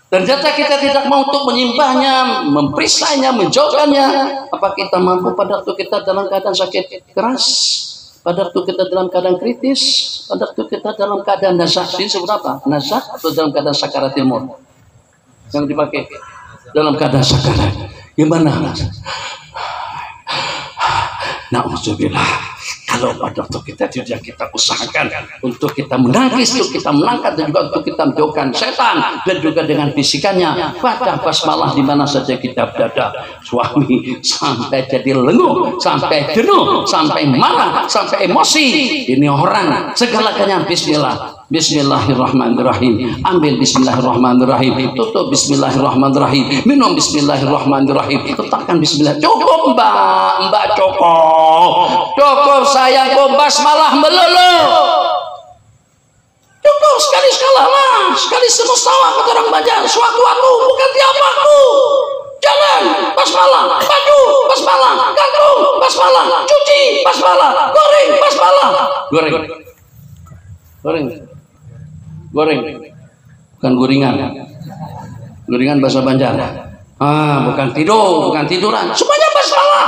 ternyata kita tidak mau untuk menyembahnya, memperisainya, menjauhkannya. Apa kita mampu pada waktu kita dalam keadaan sakit keras, pada waktu kita dalam keadaan kritis, pada waktu kita dalam keadaan nasak? Ini seberapa? Nasak atau dalam keadaan sakaratil maut? Yang dipakai dalam keadaan sakarat. Gimana? Na'udzubillah. Kalau pada waktu kita tidak kita usahakan untuk kita menangis, untuk kita mengangkat, dan juga untuk kita menjauhkan setan, dan juga dengan bisikannya baca basmalah di mana saja kita berada. Suami sampai jadi lenguh, sampai jenuh, sampai marah, sampai emosi. Ini orang segalanya bismillah. Bismillahirrahmanirrahim. Ambil bismillahirrahmanirrahim. Tutup bismillahirrahmanirrahim. Minum bismillahirrahmanirrahim. Letakkan bismillah. Cukup mbak cukup. Cukup sayangku, basmalah melulu. Cukup sekali lah. Sekali semustawa kata orang Banjar. Suatu aku bukan tiapaku. Jalan basmalah, baju basmalah, kagum basmalah, cuci basmalah, goreng basmalah. Goreng bukan goringan. Goringan bahasa Banjar. Bukan tiduran, semuanya basmalah.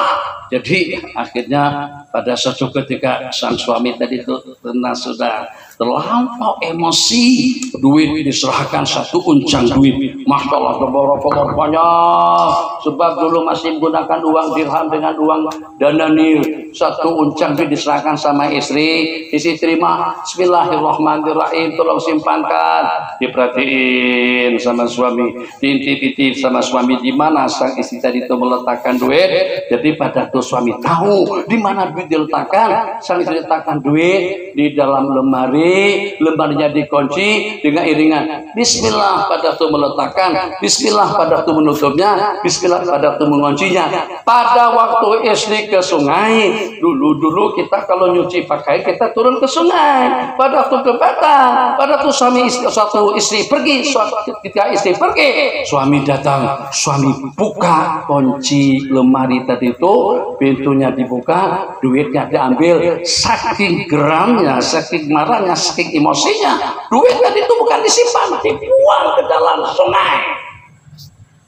Jadi akhirnya pada suatu ketika sang suami tadi itu karena sudah terlampau emosi, duit diserahkan 1 uncang duit. Masya Allah, tabarakallah, banyak. Sebab dulu masih menggunakan uang dirham dengan uang dananir. 1 uncang duit diserahkan sama istri. Istri terima, bismillahirrahmanirrahim, tolong simpankan. Diperhatiin sama suami, diintip-intip sama suami di mana sang istri tadi itu meletakkan duit. Jadi pada tuh suami tahu di mana duit diletakkan. Sang istri letakkan duit di dalam lemari, lemarinya dikunci dengan iringan bismillah pada waktu meletakkan, bismillah pada waktu menutupnya, bismillah pada waktu menguncinya. Pada waktu istri ke sungai, dulu kita kalau nyuci pakaian kita turun ke sungai. Pada waktu ke batang, pada waktu suatu istri pergi, ketika istri pergi, suami datang, suami buka kunci lemari tadi itu, pintunya dibuka, duitnya diambil. Saking geramnya, saking marahnya, saking emosinya, duitnya itu bukan disimpan, dibuang ke dalam sungai.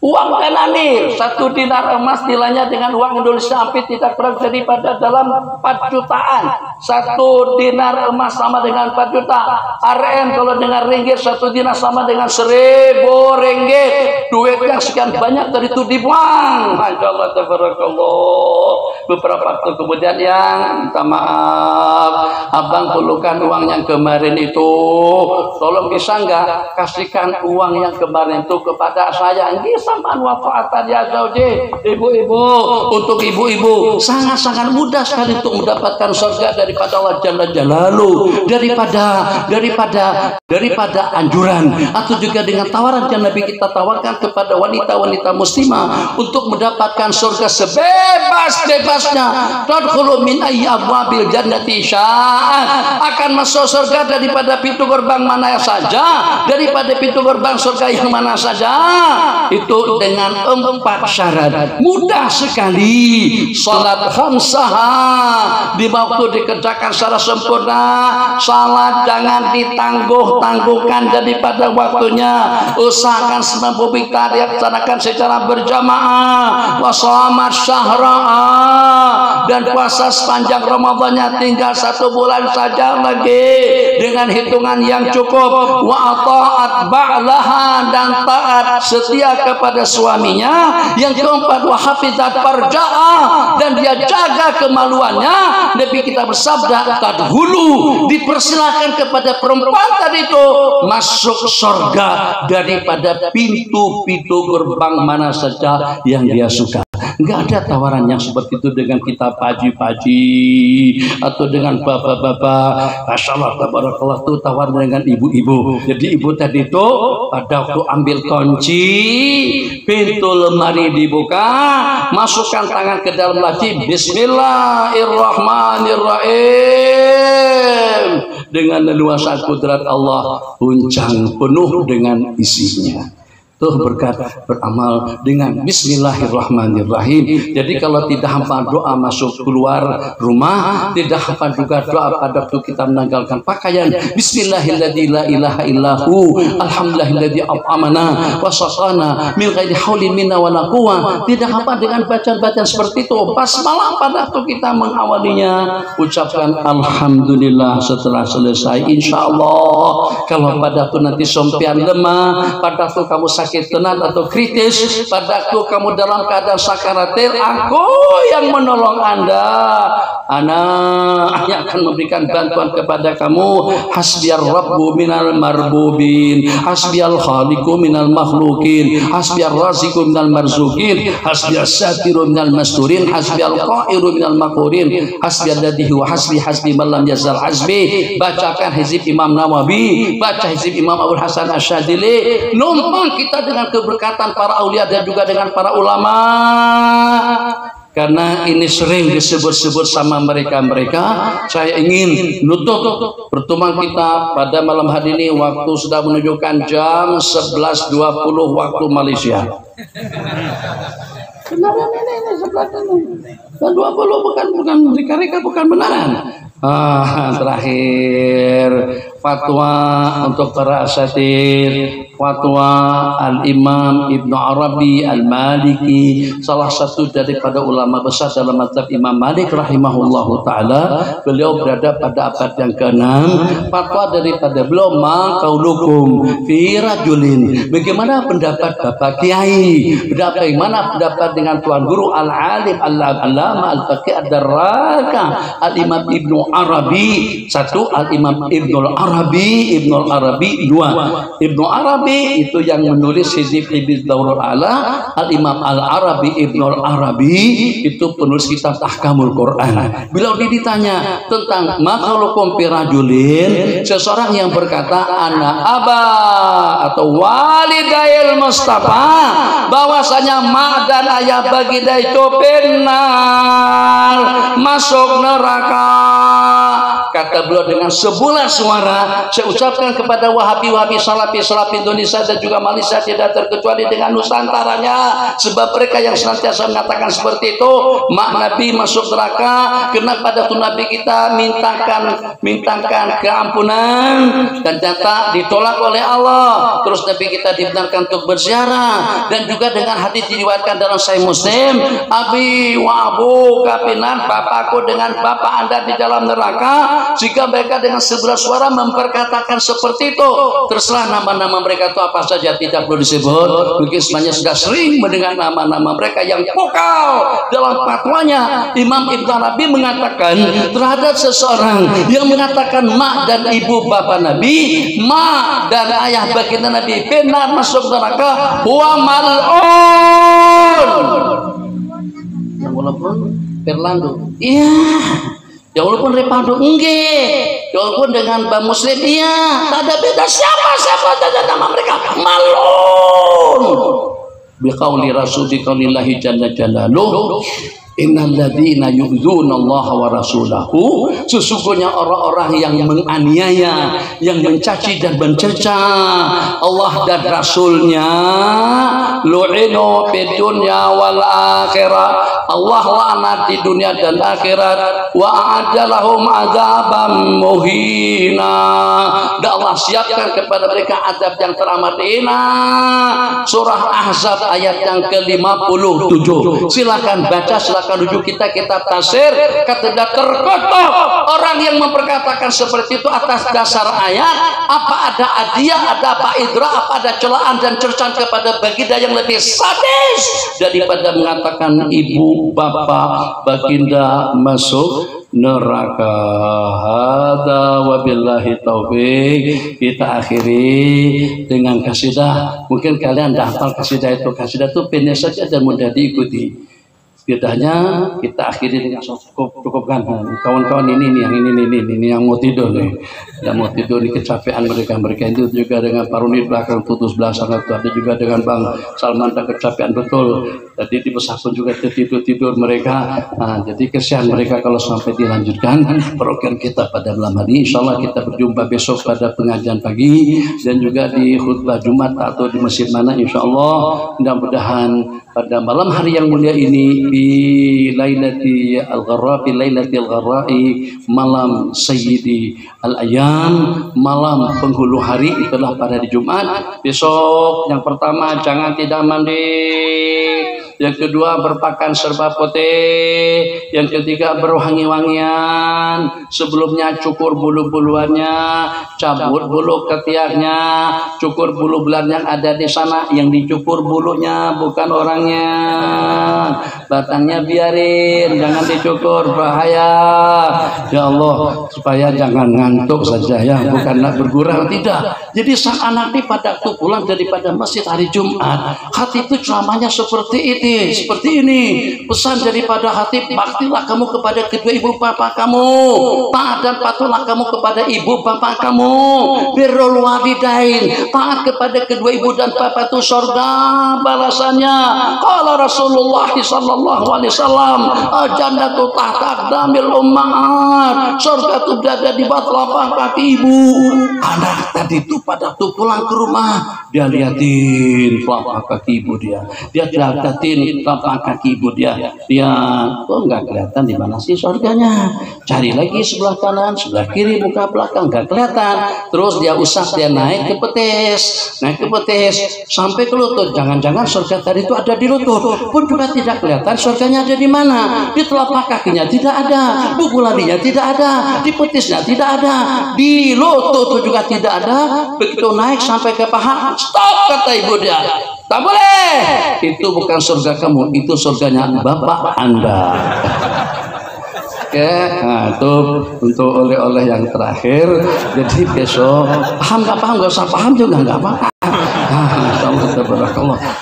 Uang dananir 1 dinar emas nilainya dengan uang Indonesia hampir tidak kurang daripada dalam 4 jutaan. 1 dinar emas sama dengan 4 juta. RM kalau dengan ringgit 1 dinar sama dengan 1000 ringgit. Duit yang sekian banyak dari itu dibuang. Masya Allah, tabarakallah. Beberapa waktu kemudian yang minta maaf, abang perlukan uang yang kemarin itu, tolong bisa nggak kasihkan uang yang kemarin itu kepada saya. Samaan wafaatan ya zauji. Ibu-ibu, untuk ibu-ibu sangat-sangat mudah sekali untuk mendapatkan surga daripada Allah Jalla Jalaluhu, daripada anjuran atau juga dengan tawaran yang Nabi kita tawarkan kepada wanita-wanita muslimah untuk mendapatkan surga sebebas-bebasnya. Tadkhulu min ayyi abwabil jannati sya'at, akan masuk surga daripada pintu gerbang mana saja, daripada pintu gerbang surga yang mana saja. Itu dengan 4 syarat. Mudah sekali. Salat khamsah di waktu dikerjakan secara sempurna. Salat jangan ditangguh-tangguhkan daripada waktunya. Usahakan semampu kita dilaksanakan secara berjamaah. Wa shamat syahra, dan puasa sepanjang Ramadannya tinggal 1 bulan saja lagi dengan hitungan yang cukup. Wa ta'at ba'laha, dan taat setia kepada suaminya. Yang keempat, wa hafizat farja'ah, dan dia jaga kemaluannya. Nabi kita bersabda, tadhulu, dipersilakan kepada perempuan tadi itu masuk surga daripada pintu-pintu gerbang mana saja yang dia suka. Enggak ada tawaran yang seperti itu dengan kita paji-paji atau dengan bapak-bapak. Masya Allah, tabarakallah, itu tawaran dengan ibu-ibu. Jadi ibu tadi itu pada waktu ambil kunci pintu lemari dibuka, masukkan tangan ke dalam laci, bismillahirrahmanirrahim, dengan leluasa kudrat Allah, uncang penuh dengan isinya. Tuh berkat beramal dengan bismillahirrahmanirrahim. Jadi kalau tidak hafal doa masuk keluar rumah, tidak hafal juga doa pada waktu kita menanggalkan pakaian, bismillahilladzi la ilaha illahu alhamdulillahilladzi at'amana wa saqana min ghairi haulin minna wa la quwwah. Tidak hafal dengan bacaan-bacaan seperti itu, basmalah pada waktu kita mengawalinya, ucapkan alhamdulillah setelah selesai. Insyaallah kalau pada waktu nanti sompian lemah, pada waktu kamu sakit sakit tenan atau kritis, pada waktu kamu dalam keadaan sakaratil, aku yang menolong Anda. Anak yang akan memberikan bantuan kepada kamu. Hasbiyar rabbu minal marbubin, hasbiyal khaliqu minal makhlukin, hasbiyar raziqu minal marzukin, hasbiyas satiru minal masturin, hasbiyal qa'iru minal maqurin, hasbiyal ladhi wa hasbi hasbi man lam yazal hasbi. Bacakan hizib Imam Nawawi, baca hizib Imam Abdul Hasan Asyadili. Numpang kita dengan keberkatan para aulia dan juga dengan para ulama. Karena ini sering disebut-sebut sama mereka-mereka. Saya ingin nutup pertemuan kita pada malam hari ini. Waktu sudah menunjukkan jam 11.20 waktu Malaysia. Benaran ini 11.20 bukan mereka bukan benaran. Terakhir fatwa untuk para asatidz, fatwa Al-Imam Ibnu Arabi Al-Maliki, salah satu daripada ulama besar dalam mazhab Imam Malik rahimahullahu taala. Beliau berada pada abad yang ke-6. Fatwa daripada beliau, ma qaulukum fi rajulin, bagaimana pendapat Bapak Kiai, bagaimana pendapat dengan Tuan Guru Al-Alim Al-Allamah Al-Faqih Ad-Darraka Al-Imam Ibnu Arabi. Satu, Al-Imam Ibnu Arabi, dua, Ibnu Arabi itu yang menulis hizib Ibn Daurul Ala. Al-Imam Al-Arabi Ibnu Arabi itu penulis kitab Ahkamul Quran. Bila ditanya tentang makhlukum pirajulin, seseorang yang berkata ana aba atau walidail Mustafa, bahwasanya mak dan ayah baginda itu benar masuk neraka. Kata beliau dengan sebulan suara, saya ucapkan kepada Wahabi Salafi Indonesia dan juga Malaysia, tidak terkecuali dengan Nusantaranya, sebab mereka yang senantiasa mengatakan seperti itu, mak Nabi masuk neraka. Kenapa Datuk Nabi kita mintakan keampunan dan ternyata ditolak oleh Allah. Terus Nabi kita dibenarkan untuk berziarah, dan juga dengan hadis diriwayatkan dalam Sahih Muslim, abi wa abu kapinan, bapakku dengan bapak Anda di dalam neraka. Jika mereka dengan sebulan suara memperkatakan seperti itu, terserah nama-nama mereka itu apa saja, tidak perlu disebut. Mungkin semuanya sudah sering mendengar nama-nama mereka yang vokal dalam fatwanya. Imam Ibn Arabi mengatakan terhadap seseorang yang mengatakan mak dan ibu bapak Nabi, mak dan ayah baginda Nabi benar masuk neraka, huwa mal'un. Walaupun Perlando, iya. Ya walaupun Repando enggak, ya walaupun dengan Bang Muslim iya, tak ada beda siapa saja nama mereka malun. Biqauli rasul biqaulillahi jalla jalaluhu, innal ladzina yu'dzuna Allah wa rasulahu, sesungguhnya orang-orang yang menganiaya, yang mencaci dan mencerca Allah dan Rasulnya, lu'inu fid dunya wal akhirah, Allah laknat di dunia dan akhirat, wa a'adda lahum adzaban muhina, dan Allah siapkan kepada mereka azab yang teramat hina. Surah Ahzab ayat yang ke-57. Silakan baca, silakan rujuk kita kitab tafsir. Kata terkotok orang yang memperkatakan seperti itu atas dasar ayat. Apa ada hadiah, ada apa idra, apa ada celaan dan cercaan kepada baginda yang lebih sadis daripada mengatakan ibu bapak baginda masuk neraka. Hada wabillahi taufik. Kita akhiri dengan kasidah. Mungkin kalian dah hafal kasidah itu. Kasidah itu pendek saja dan mudah diikuti. Setidaknya kita akhiri dengan cukupkan kawan-kawan ini yang mau tidur nih, yang mau tidur di kecapean mereka itu juga dengan parunit belakang tutus belakang ada juga dengan Bang Salman dan kecapean betul. Jadi di pesakun juga tidur mereka. Nah, jadi kesian mereka kalau sampai dilanjutkan program kita pada malam hari. Insyaallah kita berjumpa besok pada pengajian pagi dan juga di khutbah Jumat atau di masjid mana insyaallah. Mudah-mudahan pada malam hari yang mulia ini di Lailati Al-Gharra, fi Lailati Al-Gharra'i, malam Sayyidi Al-Ayyam, malam penghulu hari, itulah pada hari Jumat. Besok yang pertama jangan tidak mandi. yang kedua berpakaian serba putih, yang ketiga berwangi-wangian, sebelumnya cukur bulu-buluannya, cabut bulu ketiaknya, cukur bulu-bulan yang ada di sana, yang dicukur bulunya bukan orangnya, batangnya biarin, jangan dicukur, bahaya. Ya Allah, supaya jangan ngantuk saja ya, bukan nak bergurau, tidak. Jadi sang anak ini pada waktu pulang daripada masjid hari Jumat, Khatib itu ceramahnya seperti ini, pesan daripada Khatib, baktilah kamu kepada kedua ibu bapak kamu, taat dan patuhlah kamu kepada ibu bapak kamu, birrul walidain, taat kepada kedua ibu dan bapak itu surga balasannya. Qala Rasulullah sallallahu alaihi wasallam, jannatu tahta aqdamil ummahat, surga itu berada di bawah telapak kaki ibu. Anak tadi itu pada waktu pulang ke rumah, dia liatin telapak kaki ibu dia liatin telapak kaki ibu dia kok nggak kelihatan di mana sih surganya, cari lagi sebelah kanan, sebelah kiri, muka belakang nggak kelihatan, terus dia usap, dia naik ke petis sampai ke lutut, jangan-jangan surga tadi itu ada di lutut, pun juga tidak kelihatan surganya ada di mana, di telapak kakinya tidak ada, di gulalinya tidak ada, di petisnya tidak ada, di lutut juga tidak ada. Begitu naik sampai ke paha, stop, kata ibu dia, tak boleh, itu bukan surga kamu, itu surganya bapak Anda. Oke, nah itu untuk oleh-oleh yang terakhir. Jadi besok paham nggak usah paham juga nggak apa-apa.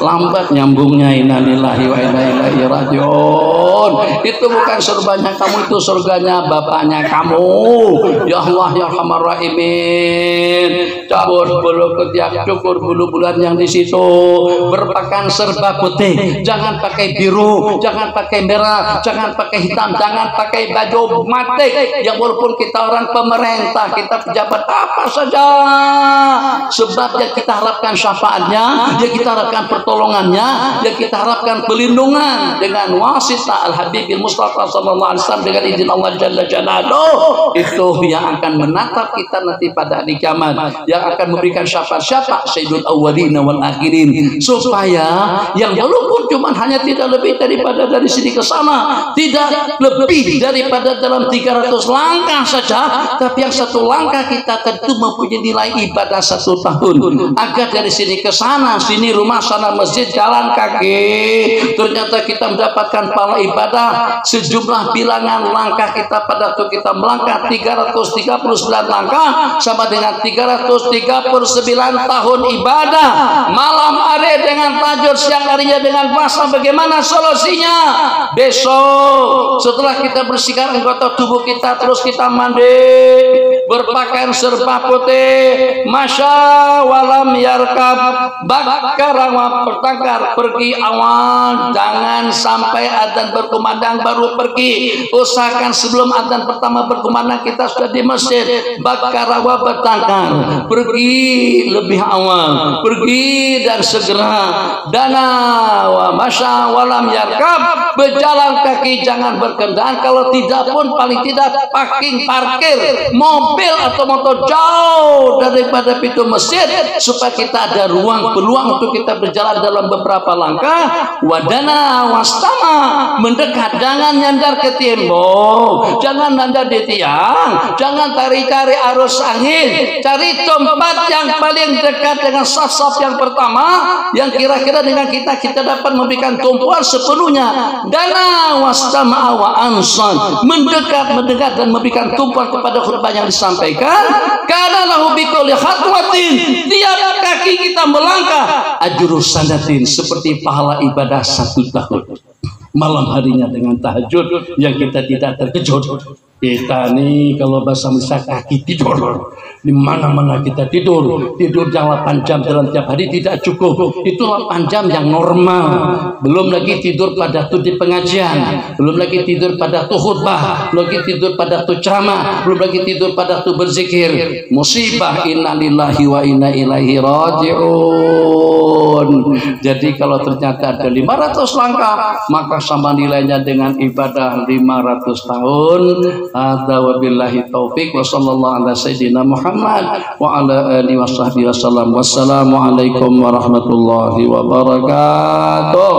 Lambat nyambungnya, innalillahi wa inna ilaihi rajiun. Itu bukan surganya kamu, itu surganya bapaknya kamu. Ya Allah ya Arhamar Rahimin. Cabut bulu ketiak, cukur bulu-buluan yang di situ, berpakaian serba putih, jangan pakai biru, jangan pakai merah, jangan pakai hitam, jangan pakai baju batik. Yang walaupun kita orang pemerintah, kita pejabat apa saja, sebab yang kita harapkan syafaatnya, yang kita harapkan pertolongannya, yang kita harapkan pelindungan dengan wasita Al-Habibil Mustafa sallallahu alaihi wasallam, dengan izin Allah Jalla Jalaluhu, itu yang akan menatap kita nanti pada hari kiamat, yang akan memberikan syafaat Sayyidul Awwalin wal Akhirin, supaya yang walaupun cuma hanya tidak lebih daripada dari sini ke sana, tidak lebih daripada dalam 300 langkah saja, tapi yang satu langkah kita tentu mempunyai nilai ibadah 1 tahun. Agar dari sini ke sana, sini rumah, sana masjid, jalan kaki, ternyata kita mendapatkan pahala ibadah sejumlah bilangan langkah kita pada waktu kita melangkah 339 langkah, sama dengan 339 tahun ibadah. Malam hari dengan tahajud, siang harinya dengan puasa. Bagaimana solusinya? Besok setelah kita bersihkan anggota tubuh kita, terus kita mandi, berpakaian serba putih, masya walam yarkab, bakar bertengkar, pergi awal, jangan sampai adzan berkumandang baru pergi. Usahakan sebelum adzan pertama berkumandang kita sudah di masjid. Bakar bertengkar, pergi lebih awal, pergi dan segera. Dana wa masya walam yarkab, berjalan kaki, jangan berkendaraan, kalau tidak pun paling tidak parking, parkir mobil atau motor jauh daripada pintu masjid, supaya kita ada ruang, peluang untuk kita berjalan dalam beberapa langkah. Wadana wastama, mendekat, jangan nyandar ke tembok, jangan nyandar di tiang, jangan tarik-tarik arus angin, cari tempat yang paling dekat dengan saf-saf yang pertama, yang kira-kira dengan kita dapat memberikan tumpuan sepenuhnya. Dana wastama wa ansan, mendekat dan memberikan tumpuan kepada khutbah yang disampaikan. Karena lahu bikulli khatwatin, tiap kaki kita melangkah ajrus sanatin, seperti pahala ibadah 1 tahun. Malam harinya dengan tahajud yang kita tidak terkejut. Kita nih kalau bahasa Indonesia kaki tidur, di mana-mana kita tidur yang 8 jam dalam tiap hari tidak cukup. Itu 8 jam yang normal. Belum lagi tidur pada tuh di pengajian, belum lagi tidur pada tuh khutbah, belum lagi tidur pada tuh ceramah, belum lagi tidur pada tuh berzikir. Musibah, innalillahi wa inna ilaihi rajiun. Jadi kalau ternyata ada 500 langkah, maka sama nilainya dengan ibadah 500 tahun. Hadza wabillahi taufik wa sallallahu ala sayyidina Muhammad wa ala alihi washabbihi wasallam. Wassalamualaikum warahmatullahi wabarakatuh.